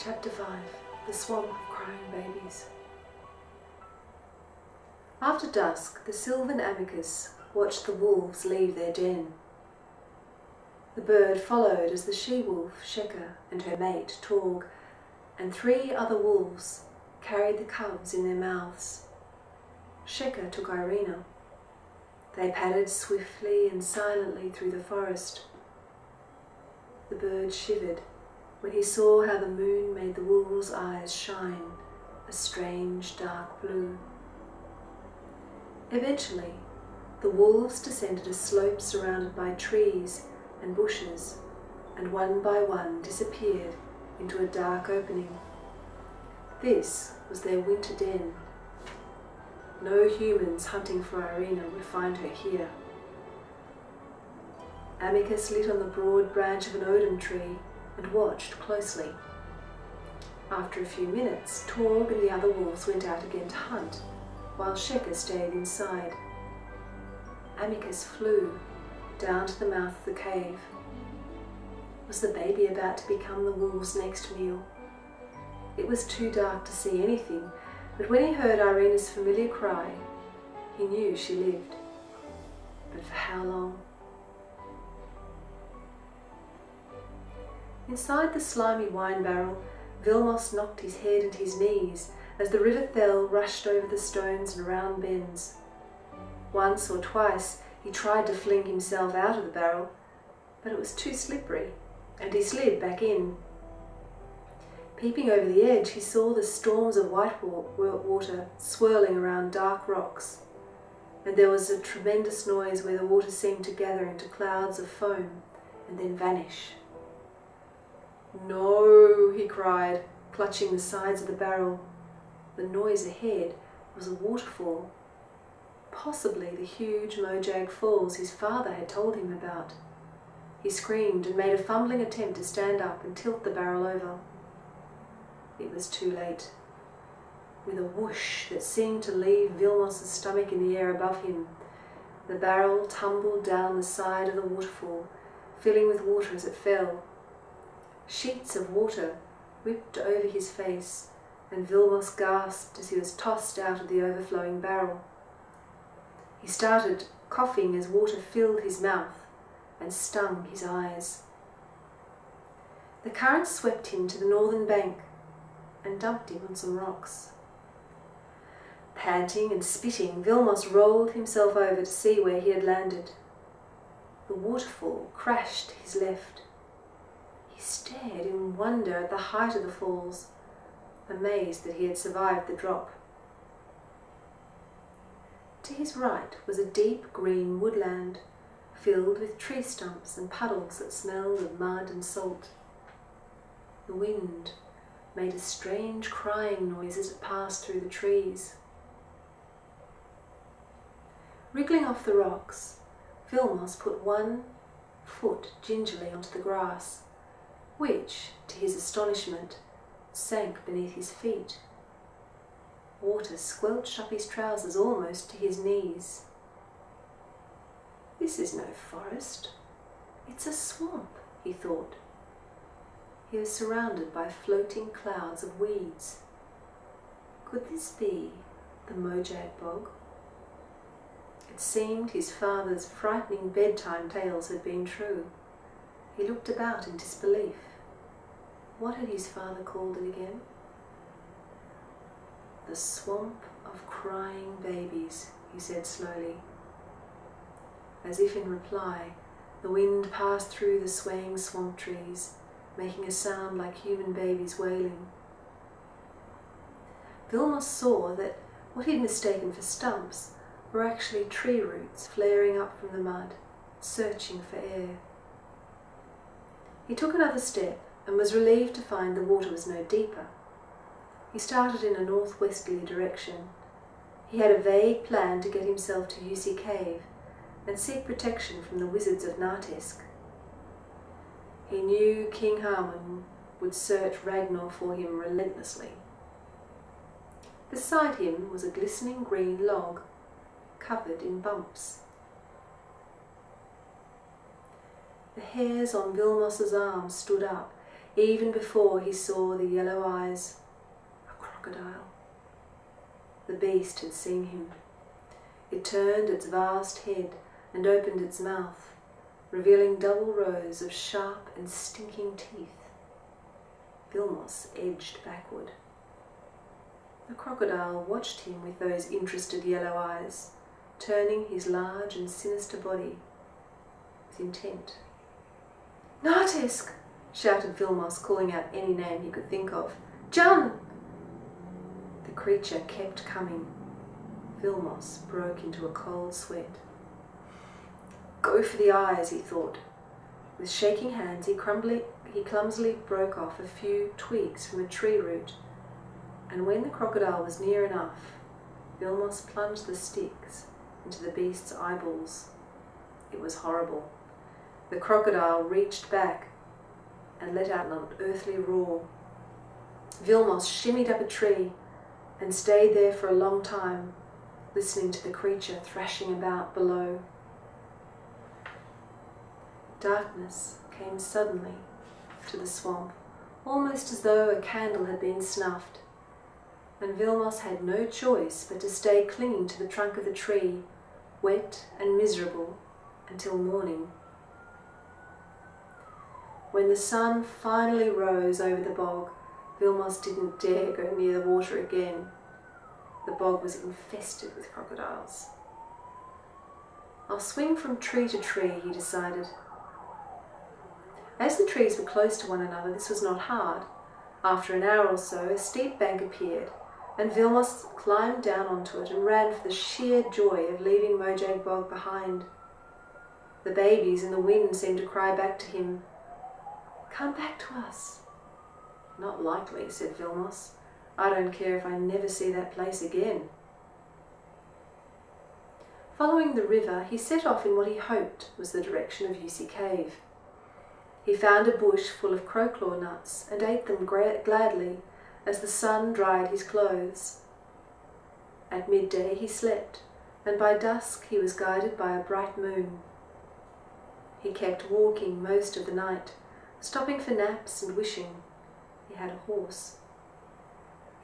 Chapter 5. The Swamp of Crying Babies. After dusk, the sylvan amicus watched the wolves leave their den. The bird followed as the she-wolf, Sheka, and her mate, Torg, and 3 other wolves carried the cubs in their mouths. Sheka took Irina. They padded swiftly and silently through the forest. The bird shivered when he saw how the moon made the wolves' eyes shine a strange dark blue. Eventually, the wolves descended a slope surrounded by trees and bushes, and one by one disappeared into a dark opening. This was their winter den. No humans hunting for Irina would find her here. Amicus lit on the broad branch of an odum tree and watched closely. After a few minutes, Torg and the other wolves went out again to hunt, while Sheka stayed inside. Amicus flew down to the mouth of the cave. Was the baby about to become the wolves' next meal? It was too dark to see anything, but when he heard Irina's familiar cry, he knew she lived. But for how long? Inside the slimy wine barrel, Vilmos knocked his head and his knees as the river Thel rushed over the stones and round bends. Once or twice he tried to fling himself out of the barrel, but it was too slippery, and he slid back in. Peeping over the edge, he saw the storms of white water swirling around dark rocks, and there was a tremendous noise where the water seemed to gather into clouds of foam and then vanish. "No," he cried, clutching the sides of the barrel. The noise ahead was a waterfall, possibly the huge Mojag Falls his father had told him about. He screamed and made a fumbling attempt to stand up and tilt the barrel over. It was too late. With a whoosh that seemed to leave Vilmos's stomach in the air above him, the barrel tumbled down the side of the waterfall, filling with water as it fell. Sheets of water whipped over his face, and Vilmos gasped as he was tossed out of the overflowing barrel. He started coughing as water filled his mouth and stung his eyes. The current swept him to the northern bank and dumped him on some rocks. Panting and spitting, Vilmos rolled himself over to see where he had landed. The waterfall crashed to his left. He stared in wonder at the height of the falls, amazed that he had survived the drop. To his right was a deep green woodland, filled with tree stumps and puddles that smelled of mud and salt. The wind made a strange crying noise as it passed through the trees. Wriggling off the rocks, Vilmos put one foot gingerly onto the grass, which, to his astonishment, sank beneath his feet. Water squelched up his trousers almost to his knees. "This is no forest, it's a swamp," he thought. He was surrounded by floating clouds of weeds. Could this be the Mojag Bog? It seemed his father's frightening bedtime tales had been true. He looked about in disbelief. What had his father called it again? "The Swamp of Crying Babies," he said slowly. As if in reply, the wind passed through the swaying swamp trees, making a sound like human babies wailing. Vilmos saw that what he'd mistaken for stumps were actually tree roots flaring up from the mud, searching for air. He took another step and was relieved to find the water was no deeper. He started in a northwesterly direction. He had a vague plan to get himself to Yusi Cave and seek protection from the wizards of Nartesk. He knew King Harmon would search Ragnar for him relentlessly. Beside him was a glistening green log, covered in bumps. The hairs on Vilmos's arms stood up. even before he saw the yellow eyes. A crocodile. The beast had seen him. It turned its vast head and opened its mouth, revealing double rows of sharp and stinking teeth. Vilmos edged backward. The crocodile watched him with those interested yellow eyes, turning his large and sinister body with intent. "Nartesk!" shouted Vilmos, calling out any name he could think of. "Jun!" The creature kept coming. Vilmos broke into a cold sweat. Go for the eyes, he thought. With shaking hands, he clumsily broke off a few twigs from a tree root, and when the crocodile was near enough, Vilmos plunged the sticks into the beast's eyeballs. It was horrible. The crocodile reached back and let out an unearthly roar. Vilmos shimmied up a tree and stayed there for a long time, listening to the creature thrashing about below. Darkness came suddenly to the swamp, almost as though a candle had been snuffed, and Vilmos had no choice but to stay clinging to the trunk of the tree, wet and miserable, until morning. When the sun finally rose over the bog, Vilmos didn't dare go near the water again. The bog was infested with crocodiles. I'll swing from tree to tree, he decided. As the trees were close to one another, this was not hard. After an hour or so, a steep bank appeared, and Vilmos climbed down onto it and ran for the sheer joy of leaving Mojag Bog behind. The babies in the wind seemed to cry back to him, "Come back to us." "Not likely," said Vilmos. "I don't care if I never see that place again." Following the river, he set off in what he hoped was the direction of Yusi Cave. He found a bush full of crowclaw nuts and ate them gladly as the sun dried his clothes. At midday he slept, and by dusk he was guided by a bright moon. He kept walking most of the night, stopping for naps and wishing he had a horse.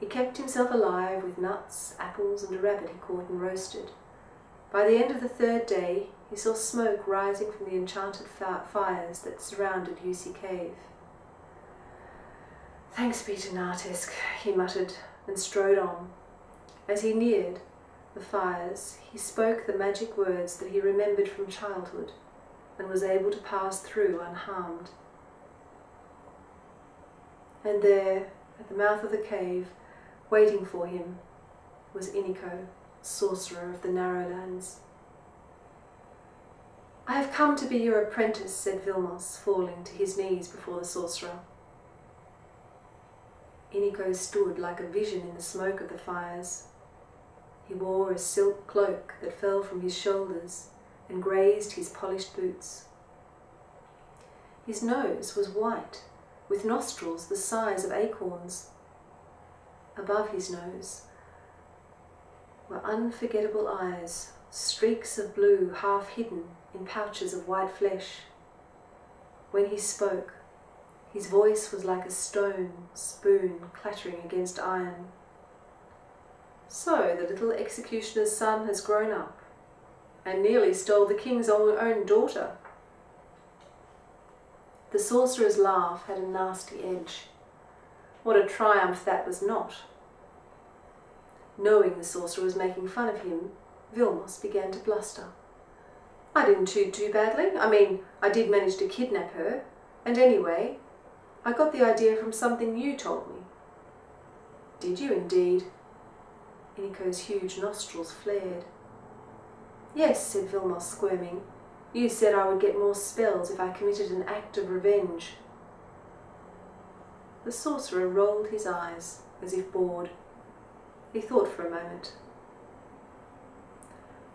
He kept himself alive with nuts, apples, and a rabbit he caught and roasted. By the end of the third day, he saw smoke rising from the enchanted fires that surrounded Yusi Cave. "Thanks be to Nartesk," he muttered, and strode on. As he neared the fires, he spoke the magic words that he remembered from childhood, and was able to pass through unharmed. And there, at the mouth of the cave, waiting for him, was Iniko, sorcerer of the Narrowlands. "I have come to be your apprentice," said Vilmos, falling to his knees before the sorcerer. Iniko stood like a vision in the smoke of the fires. He wore a silk cloak that fell from his shoulders and grazed his polished boots. His nose was white, with nostrils the size of acorns. Above his nose were unforgettable eyes, streaks of blue half hidden in pouches of white flesh. When he spoke, his voice was like a stone spoon clattering against iron. "So the little executioner's son has grown up, and nearly stole the king's own daughter." The sorcerer's laugh had a nasty edge. What a triumph that was not! Knowing the sorcerer was making fun of him, Vilmos began to bluster. "I didn't cheat too badly. I did manage to kidnap her, and anyway, I got the idea from something you told me." "Did you indeed?" Iniko's huge nostrils flared. "Yes," said Vilmos, squirming. "You said I would get more spells if I committed an act of revenge." The sorcerer rolled his eyes, as if bored. He thought for a moment.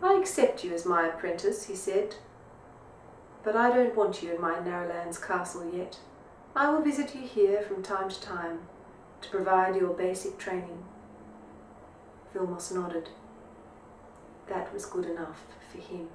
"I accept you as my apprentice," he said, "but I don't want you in my Narrowlands castle yet. I will visit you here from time to time to provide your basic training." Vilmos nodded. That was good enough for him.